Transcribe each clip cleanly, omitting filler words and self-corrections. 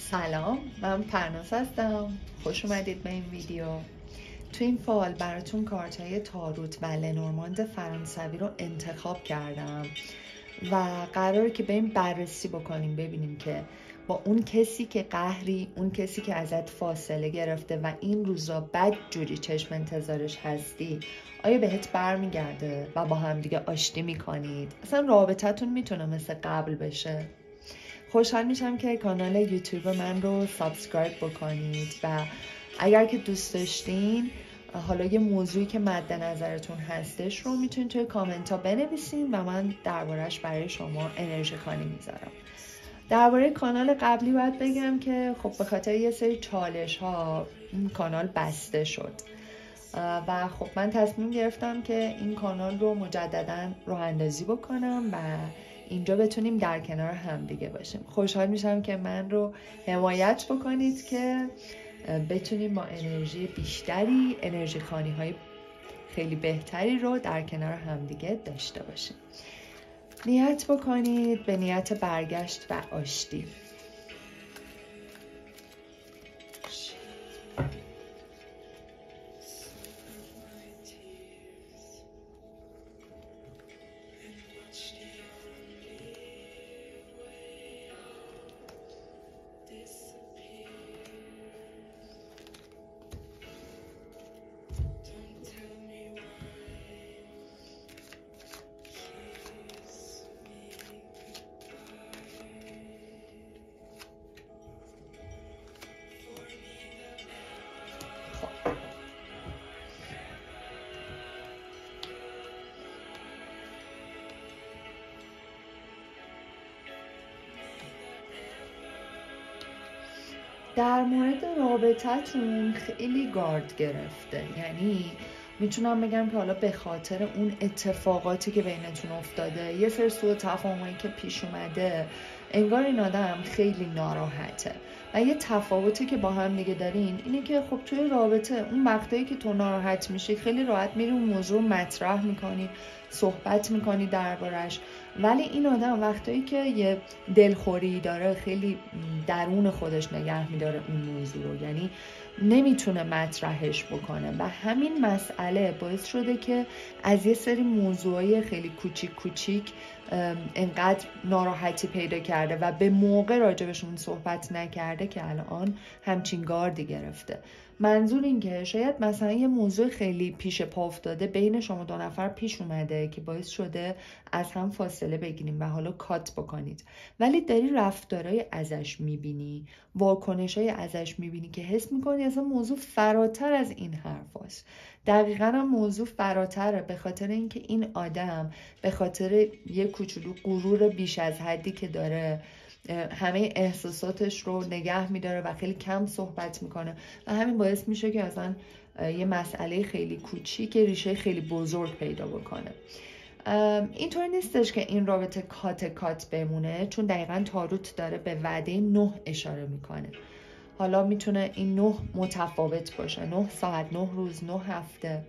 سلام، من پرناز هستم. خوش اومدید به این ویدیو. تو این فایل براتون کارت‌های تاروت و لنورماند فرانسوی رو انتخاب کردم و قراره که بریم بررسی بکنیم، ببینیم که با اون کسی که قهری، اون کسی که ازت فاصله گرفته و این روزا بد جوری چشم انتظارش هستی، آیا بهت برمیگرده و با هم دیگه آشتی میکنید؟ اصلا رابطتون میتونه مثل قبل بشه؟ خوشحال میشم که کانال یوتیوب من رو سابسکرایب بکنید و اگر که دوست داشتین حالا یه موضوعی که مد نظرتون هستش رو میتونید توی کامنت ها بنویسین و من درباره‌اش برای شما انرژی خانی میذارم. درباره کانال قبلی باید بگم که خب به خاطر یه سری چالش ها این کانال بسته شد و خب من تصمیم گرفتم که این کانال رو مجددا راه اندازی بکنم و اینجا بتونیم در کنار هم دیگه باشیم. خوشحال میشم که من رو حمایت بکنید که بتونیم با انرژی بیشتری انرژی خوانی های خیلی بهتری رو در کنار هم دیگه داشته باشیم. نیت بکنید به نیت برگشت و آشتی. در مورد رابطتون خیلی گارد گرفته، یعنی میتونم بگم که حالا به خاطر اون اتفاقاتی که بینتون افتاده، یه سری سوء تفاهمی که پیش اومده، انگار این آدم خیلی ناراحته و یه تفاوتی که با هم دیگه دارین اینه که خب توی رابطه اون وقتایی که تو ناراحت میشی خیلی راحت میری اون موضوع مطرح میکنی، صحبت میکنی دربارش، ولی این آدم وقتایی که یه دلخوری داره خیلی درون خودش نگه میداره اون موضوع رو، یعنی نمیتونه مطرحش بکنه و همین مسئله باعث شده که از یه سری موضوعای خیلی کوچیک کوچیک انقدر ناراحتی پیدا کرده و به موقع راجبشون صحبت نکرده که الان همچین گاردی گرفته. منظور این که شاید مثلا یه موضوع خیلی پیش پا افتاده بین شما دو نفر پیش اومده که باعث شده از هم فاصله بگیریم و حالا کات بکنید، ولی داری رفتارهای ازش میبینی، واکنشهای ازش میبینی که حس میکنی اصلا موضوع فراتر از این حرف هست. دقیقا هم موضوع فراتره، به خاطر اینکه این آدم به خاطر یه کوچولو غرور بیش از حدی که داره همه احساساتش رو نگه میداره و خیلی کم صحبت میکنه و همین باعث میشه که اصلا یه مسئله خیلی کوچیک ریشه خیلی بزرگ پیدا بکنه. اینطور نیستش که این رابطه کات بمونه، چون دقیقا تاروت داره به وعده 9 اشاره میکنه. حالا میتونه این 9 متفاوت باشه، 9 ساعت، 9 روز، 9 هفته،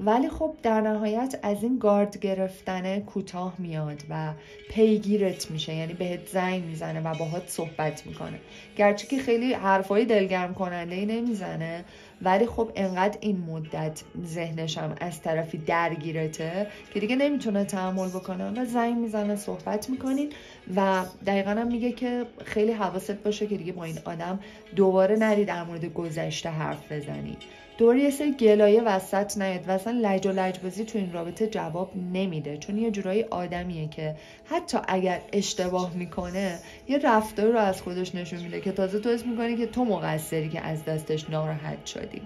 ولی خب در نهایت از این گارد گرفتن کوتاه میاد و پیگیرت میشه، یعنی بهت زنگ میزنه و باهات صحبت میکنه، گرچه که خیلی حرفای دلگرم کننده ای نمیزنه، ولی خب انقدر این مدت ذهنش هم از طرفی درگیرته که دیگه نمیتونه تحمل بکنه و زنگ میزنه، صحبت میکنین و دقیقا هم میگه که خیلی حواست باشه که دیگه با این آدم دوباره نری در مورد گذشته حرف بزنی، دوباره یه سری گلایه وسط نیاد و اصلا لج و لجبازی تو این رابطه جواب نمیده، چون یه جورایی آدمیه که حتی اگر اشتباه میکنه یه رفتاری رو از خودش نشون میده که تازه تو حس میکنی که تو مقصری که از دستش ناراحت شدی.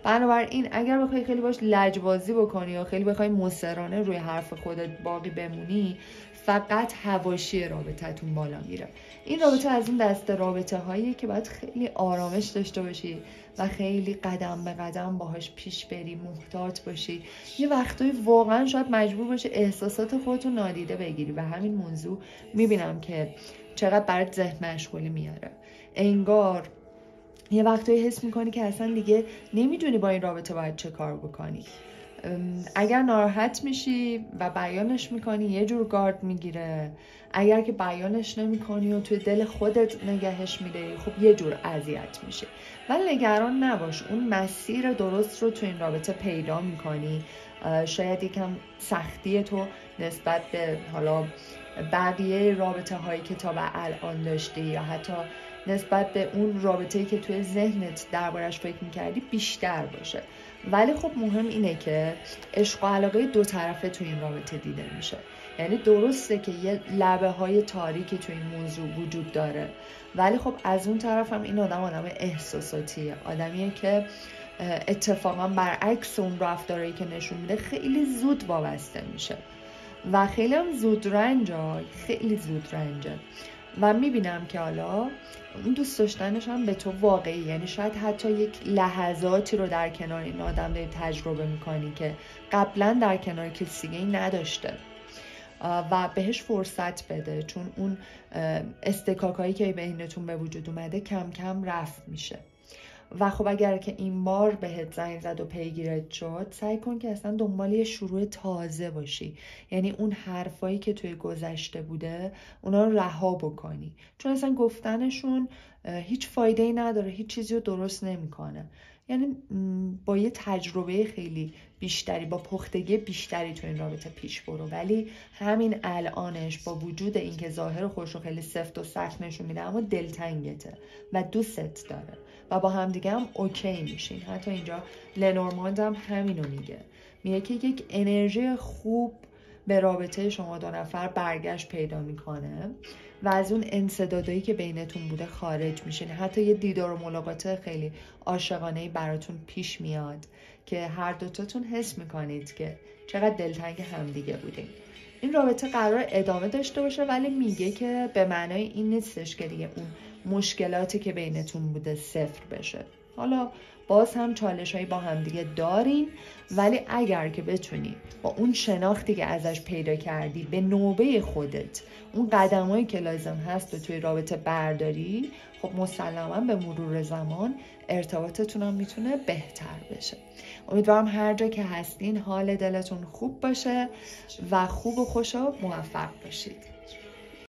بنابراین اگر بخوای خیلی باش لجبازی بکنی یا خیلی بخوای مصرانه روی حرف خودت باقی بمونی، فقط حواشی رابطتون بالا میره. این رابطه از این دسته رابطه هاییه که باید خیلی آرامش داشته باشی و خیلی قدم به قدم باهاش پیش بری، محتاط باشی. یه وقتایی واقعا شاید مجبور باشی احساسات خودتو نادیده بگیری و همین موضوع میبینم که چقدر برات ذهن مشغولی میاره. انگار یه وقتایی حس میکنی که اصلا دیگه نمیدونی با این رابطه باید چه کار بکنی. اگر ناراحت میشی و بیانش میکنی یه جور گارد میگیره، اگر که بیانش نمیکنی و توی دل خودت نگهش میداری خب یه جور اذیت میشه. ولی نگران نباش، اون مسیر درست رو تو این رابطه پیدا میکنی. شاید یکم سختی تو نسبت به حالا بقیه رابطه هایی که تا به الان داشتی یا حتی نسبت به اون رابطه‌ای که توی ذهنت دربارش فکر میکردی بیشتر باشه. ولی خب مهم اینه که عشق و علاقه دو طرفه توی این رابطه دیده میشه. یعنی درسته که یه لبه های تاریکی توی این موضوع وجود داره، ولی خب از اون طرف هم این آدم احساساتیه، آدمیه که اتفاقا برعکس اون رفتارهایی که نشون میده خیلی زود وابسته میشه و خیلی هم زود رنجه و میبینم که حالا اون دوست داشتنش هم به تو واقعی، یعنی شاید حتی یک لحظاتی رو در کنار این آدم داری تجربه میکنی که قبلا در کنار کسی دیگه‌ای نداشته و بهش فرصت بده، چون اون استکاکایی که بینتون به وجود اومده کم کم رفع میشه. و خب اگر که این بار بهت زنگ زد و پیگیرت شد، سعی کن که اصلا دنبال یه شروع تازه باشی. یعنی اون حرفایی که توی گذشته بوده اونا رو رها بکنی، چون اصلا گفتنشون هیچ فایده‌ای نداره، هیچ چیزی رو درست نمیکنه. یعنی با یه تجربه خیلی بیشتری، با پختگی بیشتری تو این رابطه پیش برو. ولی همین الانش با وجود اینکه ظاهر خودش رو خیلی سفت و سخت نشون میده، اما دلتنگته و دوستت داره و با همدیگه هم اوکی میشین. حتی اینجا لنورماند هم همینو میگه که یک انرژی خوب به رابطه شما دو نفر برگشت پیدا میکنه و از اون انسدادایی که بینتون بوده خارج میشین. حتی یه دیدار و ملاقات خیلی عاشقانه‌ای براتون پیش میاد که هر دوتاتون حس میکنید که چقدر دلتنگ همدیگه بودین. این رابطه قرار ادامه داشته باشه، ولی میگه که به معنای این نیستش که دیگه اون مشکلاتی که بینتون بوده صفر بشه. حالا باز هم چالش هایی با هم دیگه دارین، ولی اگر که بتونی با اون شناختی که ازش پیدا کردی به نوبه خودت اون قدمایی که لازم هست و توی رابطه برداری، خب مسلماً به مرور زمان ارتباطتون هم میتونه بهتر بشه. امیدوارم هر جا که هستین حال دلتون خوب باشه و خوب و خوش و موفق باشید.